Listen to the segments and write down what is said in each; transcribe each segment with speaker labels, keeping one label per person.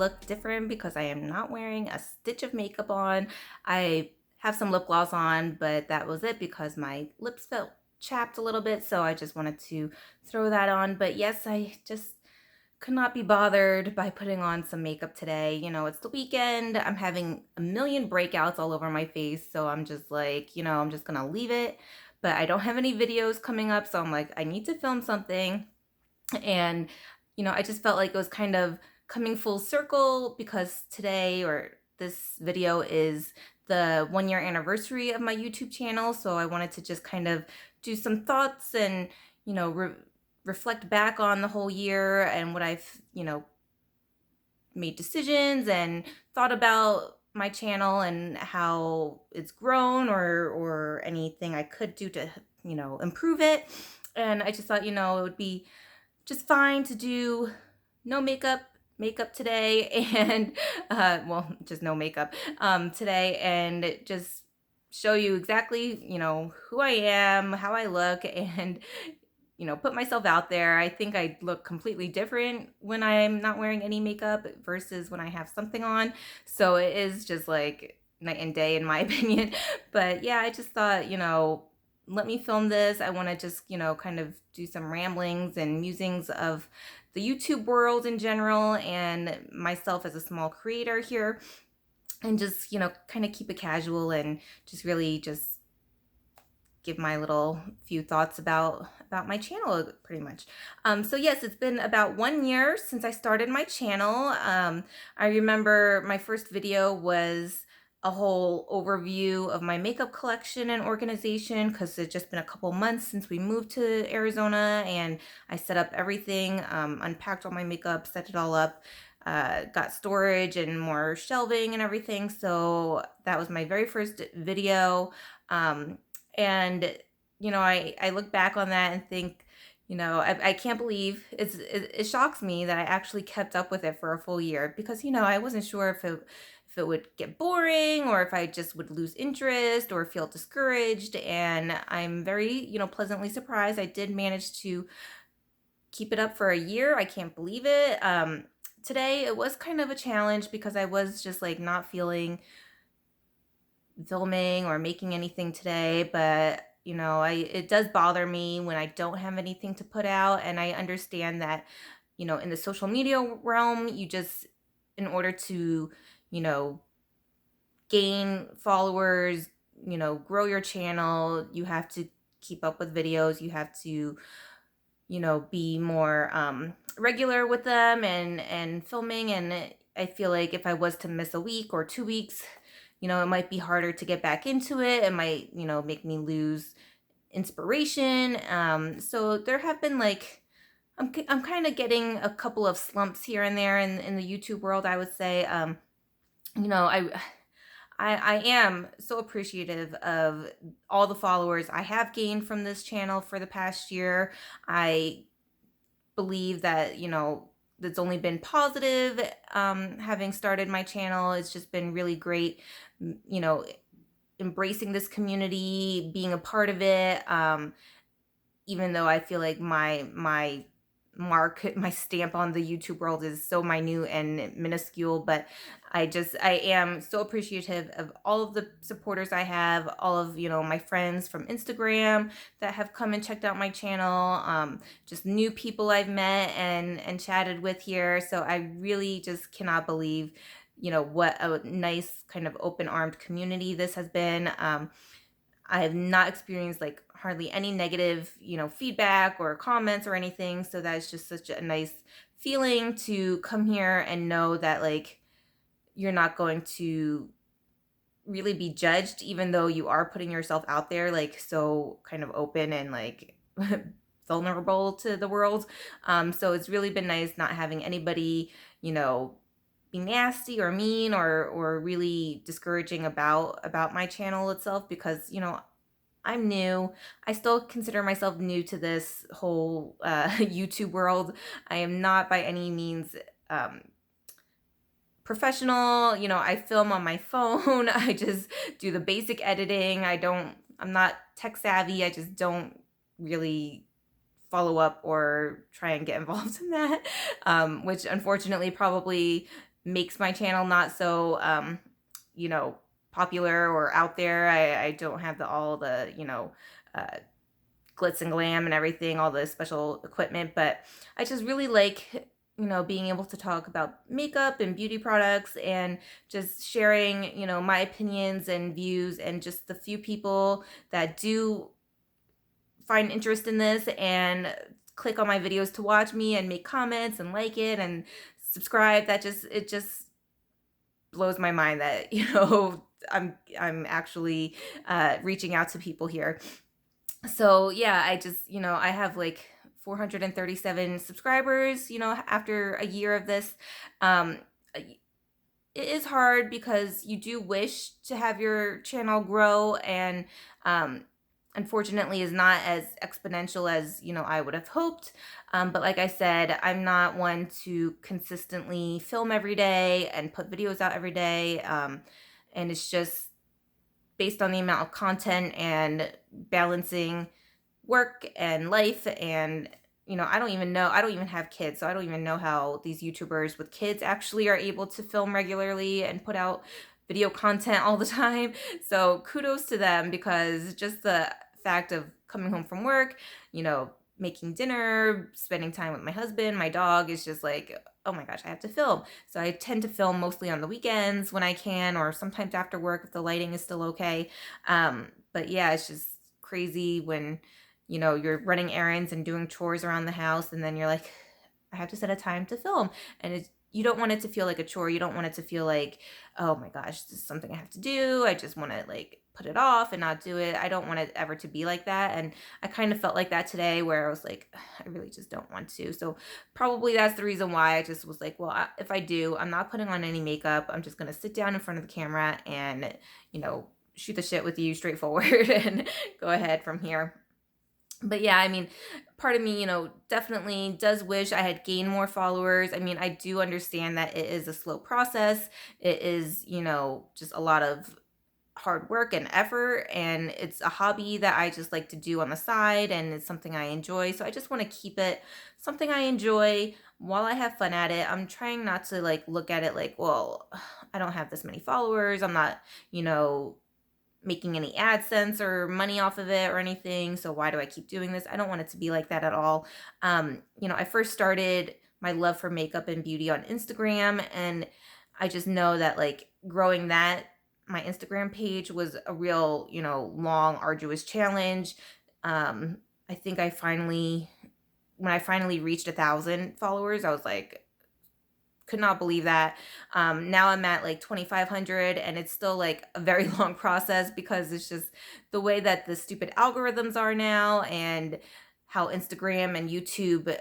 Speaker 1: look different because I am not wearing a stitch of makeup on. I have some lip gloss on, but that was it because my lips felt chapped a little bit, so I just wanted to throw that on. But yes, I just could not be bothered by putting on some makeup today. It's the weekend. I'm having a million breakouts all over my face, so I'm just like, I'm just gonna leave it. But I don't have any videos coming up, so I'm like, I need to film something. And, I just felt like it was kind of coming full circle because today or this video is the 1 year anniversary of my YouTube channel. So I wanted to just kind of do some thoughts and, reflect back on the whole year and what I've, made decisions and thought about my channel and how it's grown or anything I could do to, improve it. And I just thought, it would be just fine to do no makeup today and well, just no makeup today, and just show you exactly, who I am, how I look, and put myself out there. I think I look completely different when I'm not wearing any makeup versus when I have something on. So it is just like night and day in my opinion. But yeah, I just thought, let me film this. I want to just, kind of do some ramblings and musings of the YouTube world in general and myself as a small creator here, and just, kind of keep it casual and just really just give my little few thoughts about my channel pretty much. So yes, it's been about 1 year since I started my channel. I remember my first video was a whole overview of my makeup collection and organization because it's just been a couple months since we moved to Arizona, and I set up everything, unpacked all my makeup, set it all up, got storage and more shelving and everything. So that was my very first video. And, I look back on that and think, I can't believe it shocks me that I actually kept up with it for a full year because, I wasn't sure if it would get boring or if I just would lose interest or feel discouraged. And I'm very, pleasantly surprised I did manage to keep it up for a year. I can't believe it. Today it was kind of a challenge because I was just like not feeling filming or making anything today, but it does bother me when I don't have anything to put out. And I understand that, in the social media realm, you just, in order to, you know, gain followers, grow your channel, you have to keep up with videos, you have to, be more regular with them and filming. And I feel like if I was to miss a week or 2 weeks, it might be harder to get back into it. It might, make me lose inspiration. So there have been like, I'm kind of getting a couple of slumps here and there in the YouTube world, I would say. You know, I am so appreciative of all the followers I have gained from this channel for the past year. I believe that, that's only been positive. Having started my channel, it's just been really great, you know, embracing this community, being a part of it. Even though I feel like my mark, my stamp on the YouTube world is so minute and minuscule, but I am so appreciative of all of the supporters I have, all of, my friends from Instagram that have come and checked out my channel, just new people I've met and chatted with here. So I really just cannot believe, what a nice kind of open-armed community this has been. I have not experienced like hardly any negative, feedback or comments or anything. So that's just such a nice feeling to come here and know that like you're not going to really be judged, even though you are putting yourself out there like so kind of open and like vulnerable to the world. So it's really been nice not having anybody, be nasty or mean or really discouraging about my channel itself, because I'm new. I still consider myself new to this whole YouTube world. I am not by any means professional. I film on my phone. I just do the basic editing. I'm not tech savvy. I just don't really follow up or try and get involved in that, which unfortunately probably makes my channel not so, you know, popular or out there. I don't have all the, uh, glitz and glam and everything, all the special equipment, but I just really like, being able to talk about makeup and beauty products and just sharing, my opinions and views, and just the few people that do find interest in this and click on my videos to watch me and make comments and like it and subscribe. It just blows my mind that, I'm actually reaching out to people here. So yeah, I just, I have like 437 subscribers, after a year of this. Um, it is hard because you do wish to have your channel grow, and um, unfortunately is not as exponential as, I would have hoped. But like I said, I'm not one to consistently film every day and put videos out every day. And it's just based on the amount of content and balancing work and life. And I don't even have kids, so I don't even know how these YouTubers with kids actually are able to film regularly and put out video content all the time. So kudos to them, because just the fact of coming home from work, making dinner, spending time with my husband, my dog, is just like, oh my gosh, I have to film. So I tend to film mostly on the weekends when I can, or sometimes after work if the lighting is still okay. But yeah, it's just crazy when, you're running errands and doing chores around the house, and then you're like, I have to set a time to film. And you don't want it to feel like a chore. You don't want it to feel like, oh my gosh, this is something I have to do. I just want to like put it off and not do it. I don't want it ever to be like that. And I kind of felt like that today, where I was like, I really just don't want to. So probably that's the reason why I just was like, well, if I do, I'm not putting on any makeup. I'm just going to sit down in front of the camera and, shoot the shit with you straightforward and go ahead from here. But yeah, I mean, part of me, definitely does wish I had gained more followers. I mean, I do understand that it is a slow process. It is, just a lot of hard work and effort, and it's a hobby that I just like to do on the side, and it's something I enjoy. So I just want to keep it something I enjoy while I have fun at it. I'm trying not to like look at it like, well, I don't have this many followers. I'm not, making any AdSense or money off of it or anything. So why do I keep doing this? I don't want it to be like that at all. I first started my love for makeup and beauty on Instagram, and I just know that like growing my Instagram page was a real, long, arduous challenge. I think when I finally reached 1,000 followers, I was like, could not believe that. Now I'm at like 2,500, and it's still like a very long process, because it's just the way that the stupid algorithms are now, and how Instagram and YouTube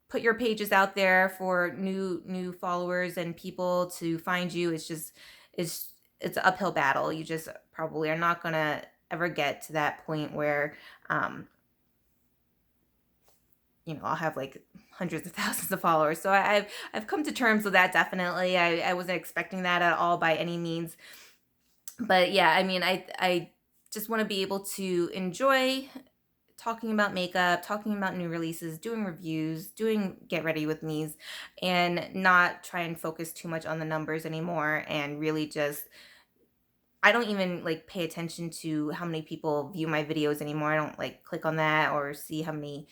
Speaker 1: put your pages out there for new followers and people to find you. It's an uphill battle. You just probably are not gonna ever get to that point where I'll have like hundreds of thousands of followers. So I've come to terms with that. Definitely. I wasn't expecting that at all by any means. But yeah, I mean, I just want to be able to enjoy talking about makeup, talking about new releases, doing reviews, doing get ready with me's, and not try and focus too much on the numbers anymore, and really just, I don't even like pay attention to how many people view my videos anymore. I don't like click on that or see how many,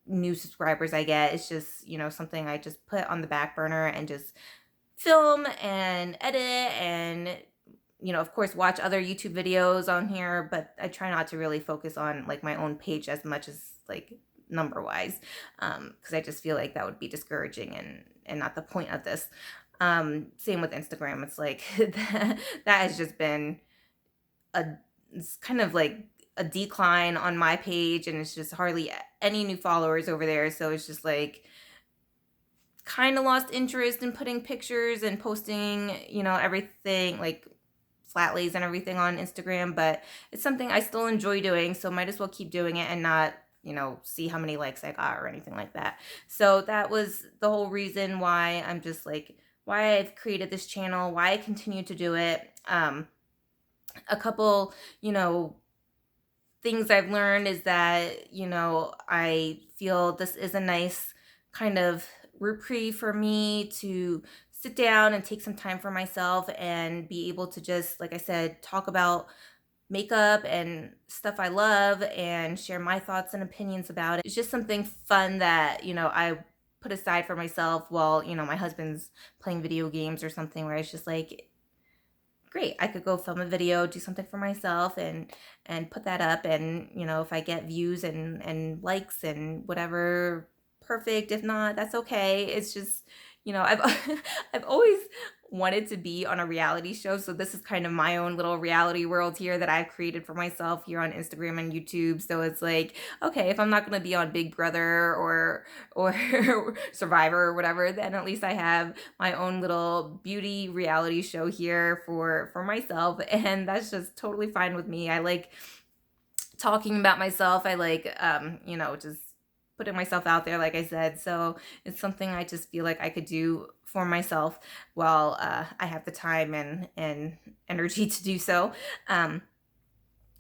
Speaker 1: new subscribers I get. It's just, something I just put on the back burner and just film and edit, and of course watch other YouTube videos on here, but I try not to really focus on like my own page as much as like number wise, because I just feel like that would be discouraging and not the point of this. Same with Instagram. It's like that has just been it's kind of like a decline on my page, and it's just hardly any new followers over there. So it's just like kind of lost interest in putting pictures and posting, everything like flat lays and everything on Instagram, but it's something I still enjoy doing, so might as well keep doing it and not, see how many likes I got or anything like that. So that was the whole reason why I'm just like, why I've created this channel, why I continue to do it. A couple, things I've learned is that, I feel this is a nice kind of reprieve for me to sit down and take some time for myself and be able to just, like I said, talk about makeup and stuff I love and share my thoughts and opinions about it. It's just something fun that, I put aside for myself while, my husband's playing video games or something, where it's just like, great, I could go film a video, do something for myself, and put that up. And if I get views and likes and whatever, perfect. If not, that's okay. It's just, I've I've always wanted to be on a reality show, so this is kind of my own little reality world here that I've created for myself here on Instagram and YouTube. So it's like, okay, if I'm not going to be on Big Brother or Survivor or whatever, then at least I have my own little beauty reality show here for myself, and that's just totally fine with me. I like talking about myself. I like just putting myself out there, like I said. So it's something I just feel like I could do for myself while I have the time and energy to do so. I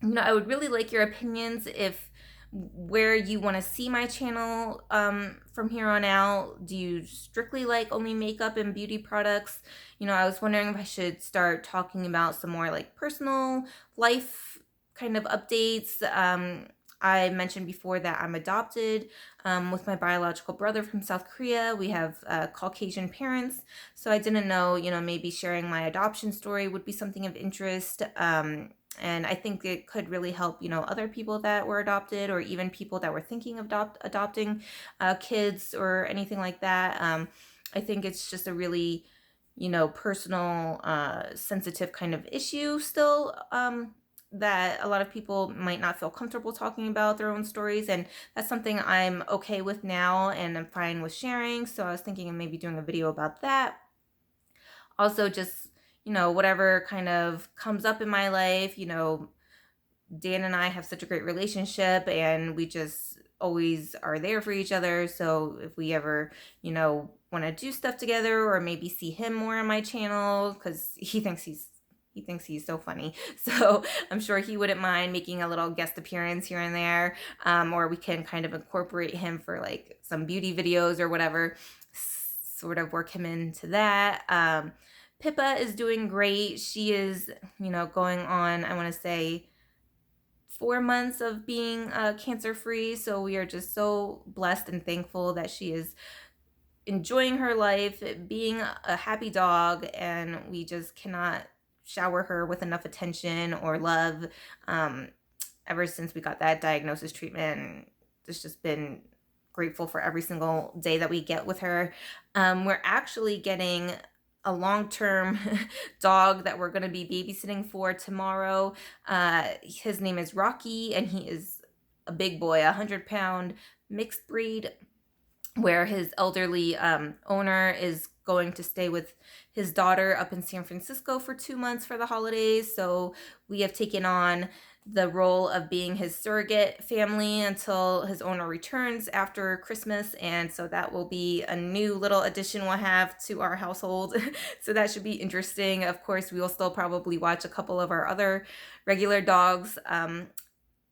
Speaker 1: would really like your opinions if where you want to see my channel from here on out. Do you strictly like only makeup and beauty products? I was wondering if I should start talking about some more like personal life kind of updates. I mentioned before that I'm adopted with my biological brother from South Korea. We have Caucasian parents, so I didn't know, maybe sharing my adoption story would be something of interest. And I think it could really help, other people that were adopted, or even people that were thinking of adopting kids or anything like that. I think it's just a really, personal, sensitive kind of issue still, that a lot of people might not feel comfortable talking about their own stories. And that's something I'm okay with now and I'm fine with sharing. So I was thinking of maybe doing a video about that. Also, just, whatever kind of comes up in my life. Dan and I have such a great relationship, and we just always are there for each other. So if we ever, want to do stuff together, or maybe see him more on my channel, because he thinks he's so funny. So I'm sure he wouldn't mind making a little guest appearance here and there. Or we can kind of incorporate him for like some beauty videos or whatever, sort of work him into that. Pippa is doing great. She is, going on, I want to say, 4 months of being cancer free. So we are just so blessed and thankful that she is enjoying her life, being a happy dog, and we just cannot shower her with enough attention or love. Ever since we got that diagnosis treatment, it's just been grateful for every single day that we get with her. We're actually getting a long-term dog that we're going to be babysitting for tomorrow. His name is Rocky, and he is a big boy, 100-pound mixed breed, where his elderly owner is going to stay with his daughter up in San Francisco for 2 months for the holidays. So we have taken on the role of being his surrogate family until his owner returns after Christmas. And so that will be a new little addition we'll have to our household. So that should be interesting. Of course, we will still probably watch a couple of our other regular dogs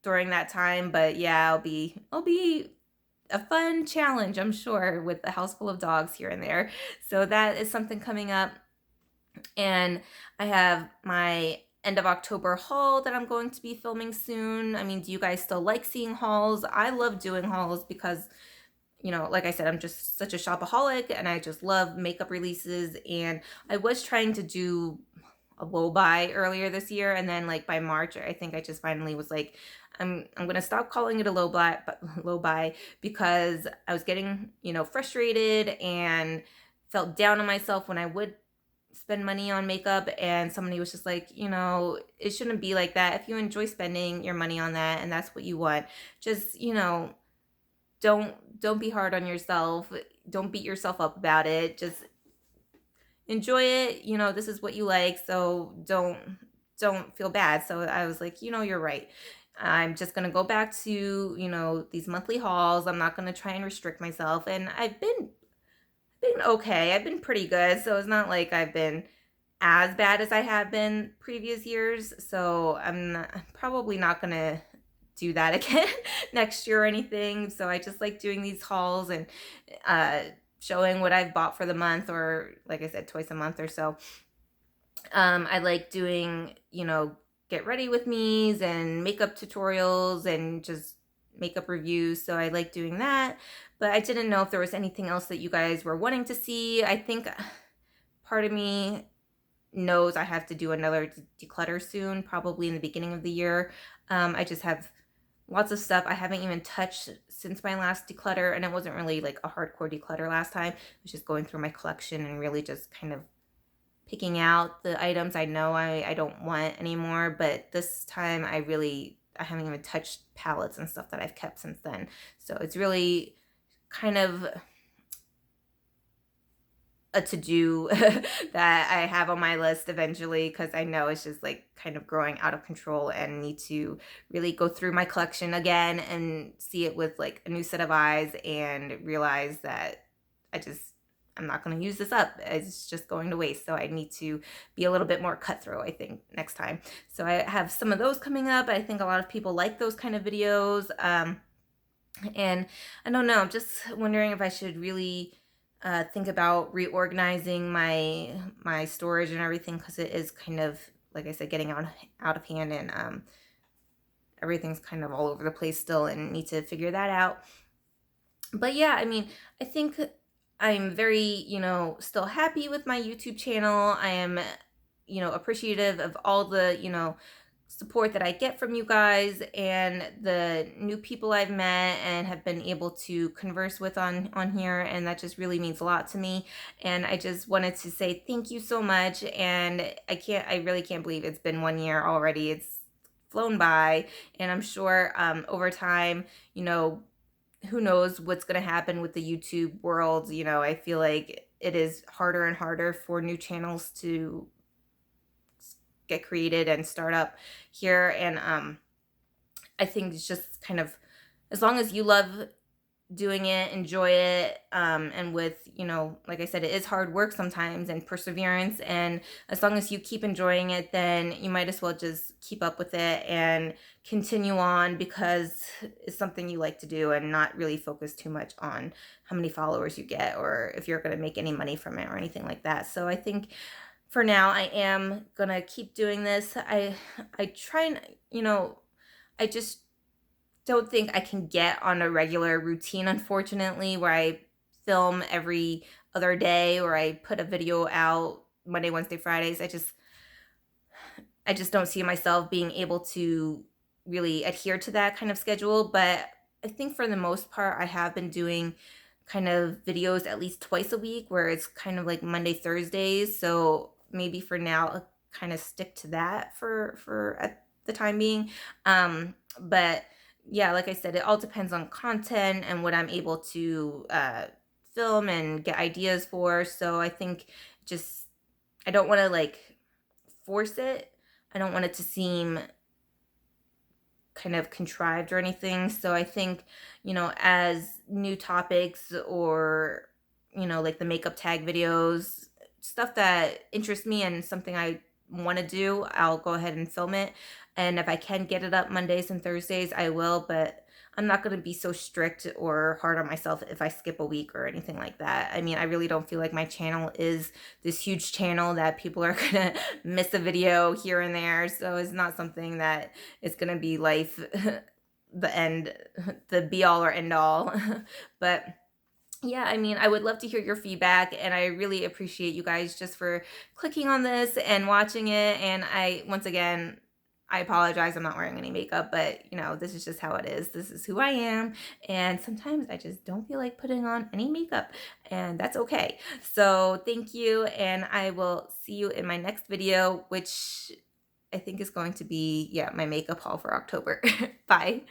Speaker 1: during that time. But yeah, it'll be a fun challenge, I'm sure, with a house full of dogs here and there. So that is something coming up. And I have my end of October haul that I'm going to be filming soon. I mean, do you guys still like seeing hauls? I love doing hauls because, like I said, I'm just such a shopaholic, and I just love makeup releases. And I was trying to do a low buy earlier this year, and then like by March, I think I just finally was like, I'm gonna stop calling it a low buy, because I was getting, frustrated and felt down on myself when I would spend money on makeup, and somebody was just like, it shouldn't be like that. If you enjoy spending your money on that and that's what you want, just, don't be hard on yourself. Don't beat yourself up about it. Just enjoy it. This is what you like, so don't feel bad. So I was like, you're right. I'm just going to go back to, these monthly hauls. I'm not going to try and restrict myself. And I've been okay. I've been pretty good. So it's not like I've been as bad as I have been previous years. So I'm probably not going to do that again next year or anything. So I just like doing these hauls and showing what I've bought for the month, or like I said, twice a month or so. I like doing, get ready with me's and makeup tutorials and just makeup reviews. So I like doing that. But I didn't know if there was anything else that you guys were wanting to see. I think part of me knows I have to do another declutter soon, probably in the beginning of the year. I just have lots of stuff I haven't even touched since my last declutter, and it wasn't really like a hardcore declutter last time. It was just going through my collection and really just kind of picking out the items I know I don't want anymore. But this time I haven't even touched palettes and stuff that I've kept since then. So it's really kind of a to-do that I have on my list eventually, because I know it's just like kind of growing out of control and need to really go through my collection again and see it with like a new set of eyes and realize that I'm not going to use this up. It's just going to waste. So I need to be a little bit more cutthroat, I think, next time. So I have some of those coming up. I think a lot of people like those kind of videos. And I don't know, I'm just wondering if I should really think about reorganizing my storage and everything, because it is kind of, like I said, getting out of hand, and everything's kind of all over the place still, and need to figure that out. But yeah, I mean, I think I'm very, still happy with my YouTube channel. I am, appreciative of all the, support that I get from you guys and the new people I've met and have been able to converse with on here, and that just really means a lot to me. And I just wanted to say thank you so much. And I really can't believe it's been 1 year already. It's flown by, and I'm sure over time, who knows what's going to happen with the YouTube world. I feel like it is harder and harder for new channels to get created and start up here. And I think it's just kind of, as long as you love doing it, enjoy it, and with, like I said, it is hard work sometimes and perseverance. And as long as you keep enjoying it, then you might as well just keep up with it and continue on, because it's something you like to do, and not really focus too much on how many followers you get or if you're going to make any money from it or anything like that. So I think for now I am going to keep doing this. I try and, I just don't think I can get on a regular routine, unfortunately, where I film every other day or I put a video out Monday, Wednesday, Fridays. I just don't see myself being able to really adhere to that kind of schedule. But I think for the most part, I have been doing kind of videos at least twice a week, where it's kind of like Monday, Thursdays. So maybe for now, I'll kind of stick to that for at the time being. But yeah, like I said, it all depends on content and what I'm able to film and get ideas for. So I think just, I don't want to like force it. I don't want it to seem kind of contrived or anything. So I think, as new topics, or, like the makeup tag videos, stuff that interests me and something I want to do, I'll go ahead and film it. And if I can get it up Mondays and Thursdays, I will. But I'm not going to be so strict or hard on myself if I skip a week or anything like that. I mean, I really don't feel like my channel is this huge channel that people are going to miss a video here and there. So it's not something that is going to be life, the end, the be all or end all. But yeah, I mean, I would love to hear your feedback, and I really appreciate you guys just for clicking on this and watching it. And once again, I apologize, I'm not wearing any makeup, but this is just how it is. This is who I am, and sometimes I just don't feel like putting on any makeup, and that's okay. So thank you, and I will see you in my next video, which I think is going to be, my makeup haul for October. Bye.